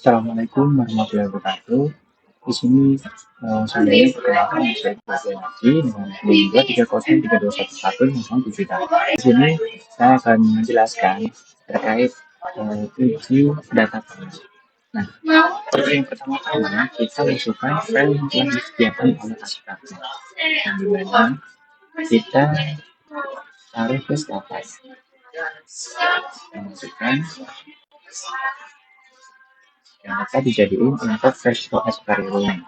Assalamualaikum warahmatullahi wabarakatuh. Di sini sebenarnya perkenalkan saya kembali lagi dengan NIM 2303211 tujuh. Di sini saya akan menjelaskan terkait uji data file. Nah, yang pertama-tama kita masukkan file yang telah disediakan oleh Aspraknya. Yang dimana kita taruh ke status. Masukkan yang dapat dijadiin untuk virtual experiment.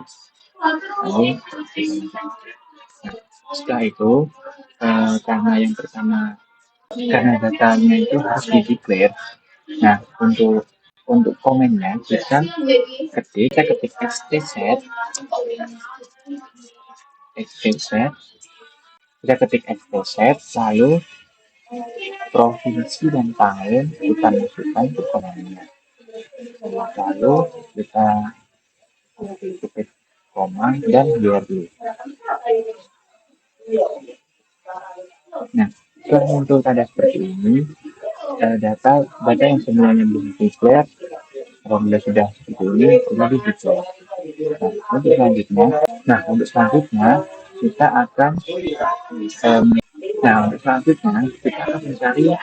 Lalu, setelah itu, karena yang pertama, karena datanya itu harus di-declare. Nah, untuk komennya kita ketik xtset, kita ketik xtset, lalu provinsi dan tahun kita masukkan ke komennya. Lalu kita ketik koma dan biar dulu. Nah, setelah muncul tanda seperti ini, data yang semuanya belum declare, apabila sudah seperti ini, jadi declare. Untuk selanjutnya kita akan mencari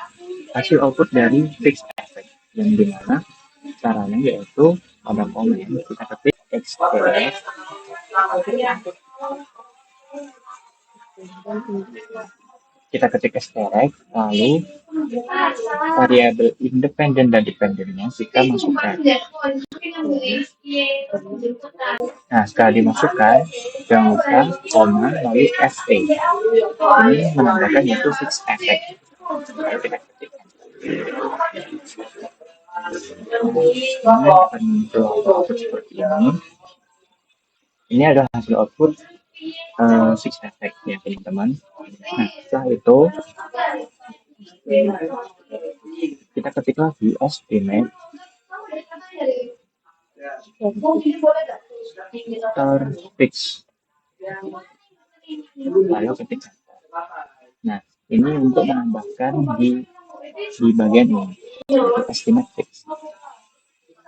hasil output dari fixed effect, yang dimana caranya yaitu pada komen kita ketik extract, lalu variabel independen dan dependennya kita masukkan. Nah, setelah dimasukkan, jangan lupa koma lalu FA. Ini menandakan yaitu fixed effect. Ini akan muncul output seperti ini. Ini adalah hasil output fixed effect ya teman-teman. Nah, setelah itu kita ketik lagi estimate fix. Lalu ketik. Nah, ini untuk menambahkan di bagian ini estimate fix.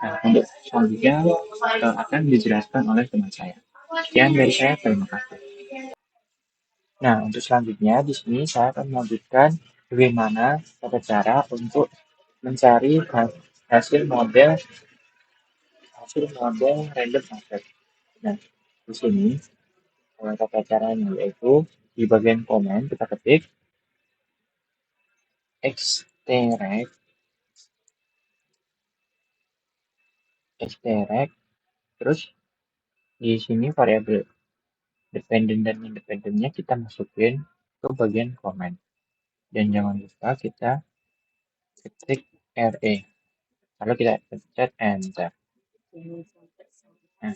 Nah, untuk selanjutnya akan dijelaskan oleh teman saya. Sekian dari saya, terima kasih. Nah, untuk selanjutnya di sini saya akan melanjutkan bagaimana tata cara untuk mencari hasil model random effect. Nah, di sini tata caranya yaitu di bagian komen kita ketik extract, terus di sini variabel dependent dan independennya kita masukin ke bagian komen, dan jangan lupa kita ketik RE, lalu kita pencet enter. Nah,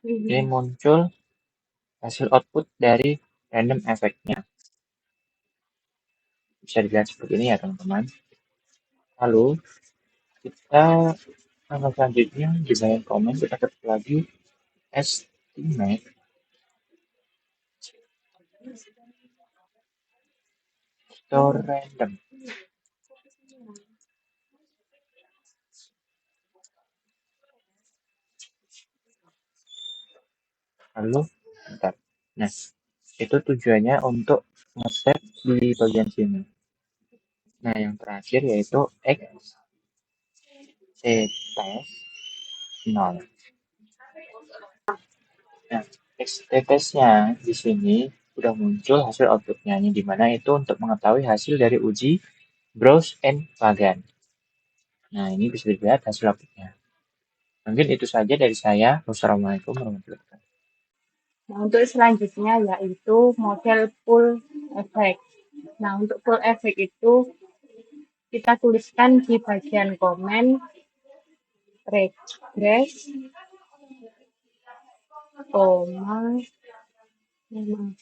ini muncul hasil output dari random effect-nya. Bisa dilihat seperti ini ya teman-teman. Lalu kita selanjutnya di bagian komen kita ketik lagi estimate store random. Lalu bentar. Nah, itu tujuannya untuk ngeset di bagian sini. Nah, yang terakhir yaitu test 0. Nah, testnya di sini sudah muncul hasil outputnya, di mana itu untuk mengetahui hasil dari uji browse and pagan. Nah, ini bisa dilihat hasil outputnya. Mungkin itu saja dari saya. Wassalamualaikum warahmatullahi wabarakatuh. Nah, untuk selanjutnya yaitu model full effect. Nah, untuk full effect itu kita tuliskan di bagian komen regress, koma,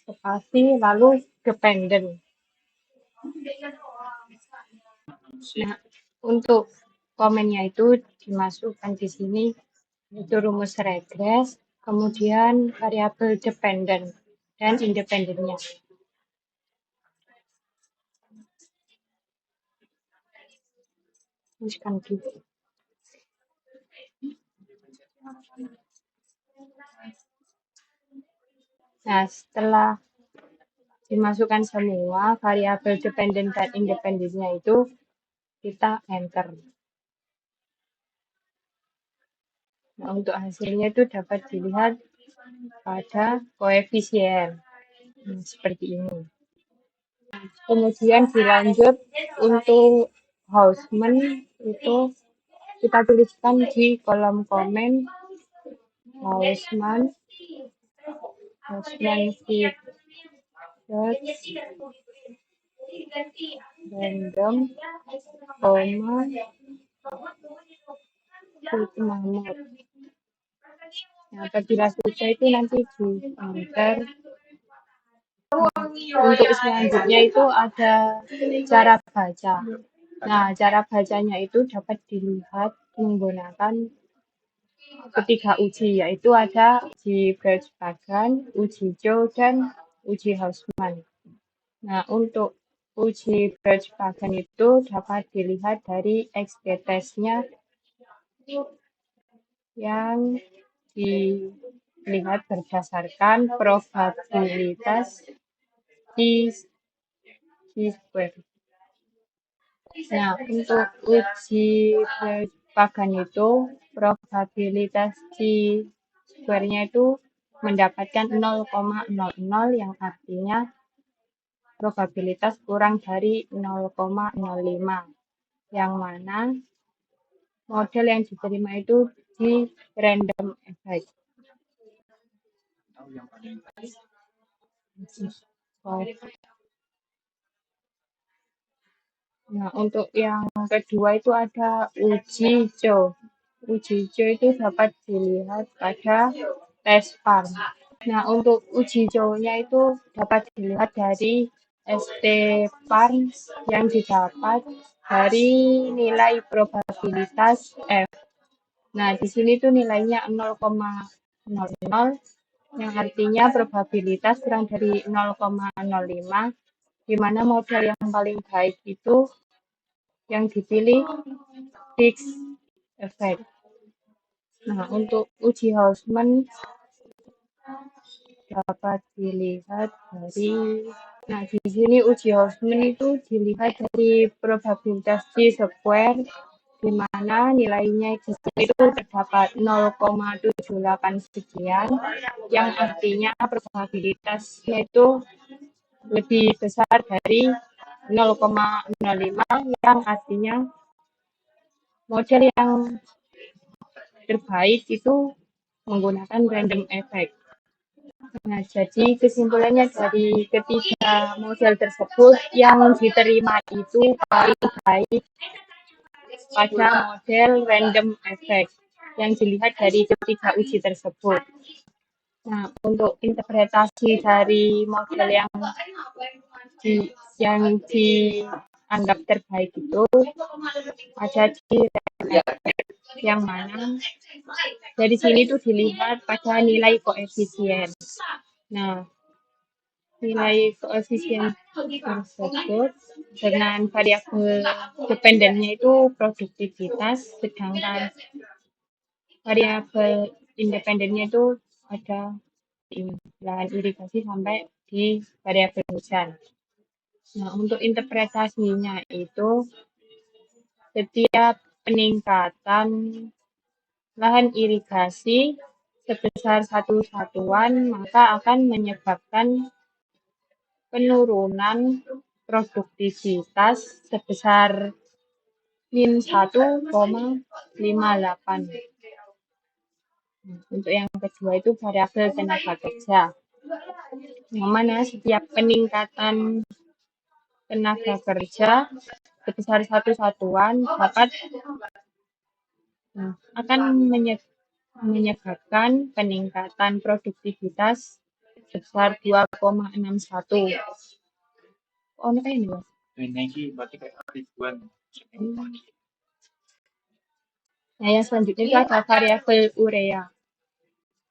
spasi, lalu dependent. Nah, untuk komennya itu dimasukkan di sini itu rumus regress, kemudian variabel dependent dan independennya. Tuliskan gitu. Nah, setelah dimasukkan semua variabel dependen dan independennya itu, kita enter. Nah, untuk hasilnya itu dapat dilihat pada koefisien. Seperti ini. Kemudian dilanjut untuk Hausman itu kita tuliskan di kolom komen Hausman fit random, koma, fit mamut. Nah, apabila selesai itu nanti di enter. Untuk selanjutnya itu ada cara baca. Nah, cara bacanya itu dapat dilihat menggunakan ketiga uji, yaitu ada uji Birch-Pagan, uji Joe, dan uji Hausman. Nah, untuk uji Birch-Pagan itu dapat dilihat dari XG-test-nya yang dilihat berdasarkan probabilitas chi-square. Nah, untuk uji Birch-Pagan itu probabilitas chi-square-nya itu mendapatkan 0,00 yang artinya probabilitas kurang dari 0,05, yang mana model yang diterima itu di random effect. Nah, untuk yang kedua itu ada uji Joe. Uji Joe itu dapat dilihat pada tes PAR. Nah, untuk uji Joe-nya itu dapat dilihat dari ST PAR yang didapat dari nilai probabilitas F. Nah, di sini tuh nilainya 0,00, yang artinya probabilitas kurang dari 0,05, di mana model yang paling baik itu yang dipilih fixed effect. Nah, untuk uji Hausman dapat dilihat dari, nah di sini uji Hausman itu dilihat dari probabilitas chi-square, di mana nilainya di sini itu terdapat 0,78 sekian, yang artinya probabilitasnya itu lebih besar dari 0,05, yang artinya model yang terbaik itu menggunakan random effect. Nah, jadi kesimpulannya dari ketiga model tersebut yang diterima itu paling baik pada model random effect yang dilihat dari ketiga uji tersebut. Nah, untuk interpretasi dari model yang dianggap terbaik itu ada di yang mana dari sini tuh dilihat pada nilai koefisien. Nah, nilai koefisien tersebut dengan variabel dependennya itu produktivitas, sedangkan variabel independennya itu ada di lahan irigasi sampai di variabel hujan. Nah, untuk interpretasinya itu setiap peningkatan lahan irigasi sebesar satu satuan maka akan menyebabkan penurunan produktivitas sebesar min 1,58. Untuk yang kedua itu variabel tenaga kerja, yang mana setiap peningkatan tenaga kerja sebesar satu satuan akan menyebabkan peningkatan produktivitas sebesar 2,61. Oh, ini kayak Mas. Ini berarti kayak ribuan. Nah, yang selanjutnya itu ada variabel urea.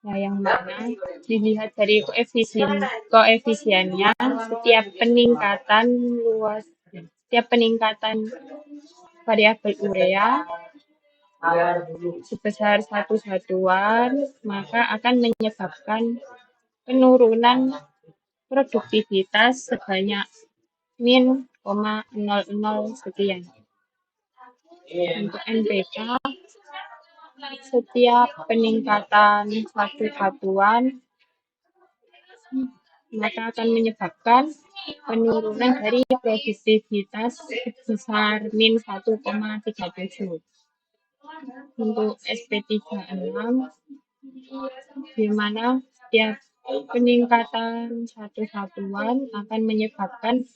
Nah, yang mana dilihat dari koefisiennya setiap peningkatan variabel urea sebesar satu satuan, maka akan menyebabkan penurunan produktivitas sebanyak min, 0,00 sekian. Untuk NPK, setiap peningkatan satu satuan maka akan menyebabkan penurunan dari produktivitas sebesar min 1,37. Untuk SP36, di mana setiap peningkatan satu satuan akan menyebabkan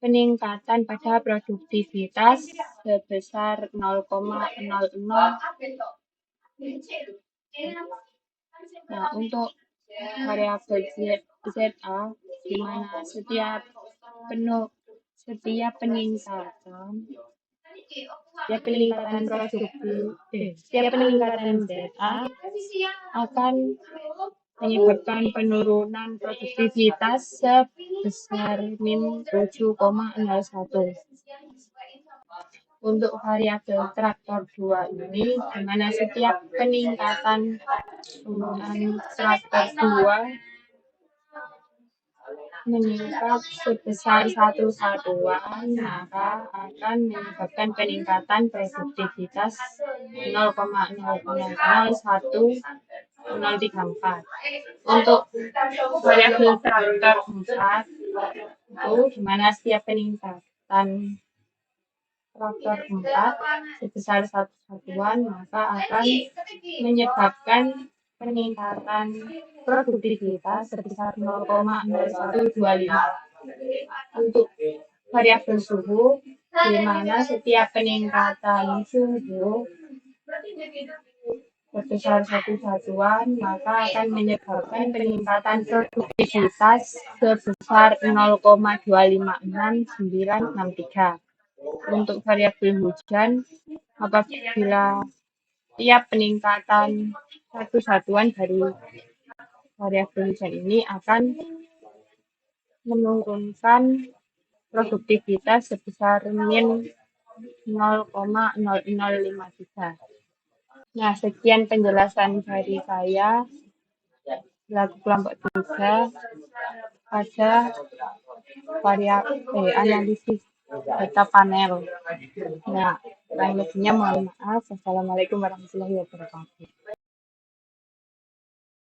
peningkatan pada produktivitas sebesar 0,00. Nah, untuk variabel ZA, di mana setiap peningkatan ZA akan menyebabkan penurunan produktivitas sebesar min 7,01. Untuk variabel traktor 2 ini, di mana setiap peningkatan penggunaan traktor 2 meningkat sebesar satu satuan, maka akan menyebabkan peningkatan produktivitas 0,001034. Untuk variabel traktor 4 itu di mana setiap peningkatan traktor 4 sebesar satu satuan, maka akan menyebabkan peningkatan produktivitas sebesar 0,0125. Untuk variabel suhu, di mana setiap peningkatan suhu sebesar satu satuan, maka akan menyebabkan peningkatan produktivitas sebesar 0,256963. Untuk variabel hujan, apabila tiap peningkatan satu satuan dari variabel hujan ini akan menurunkan produktivitas sebesar min 0,0053. Nah, sekian penjelasan dari saya selaku kelompok 3 pada analisis data panel. Nah, kurang lebihnya mohon maaf. Wassalamualaikum warahmatullahi wabarakatuh.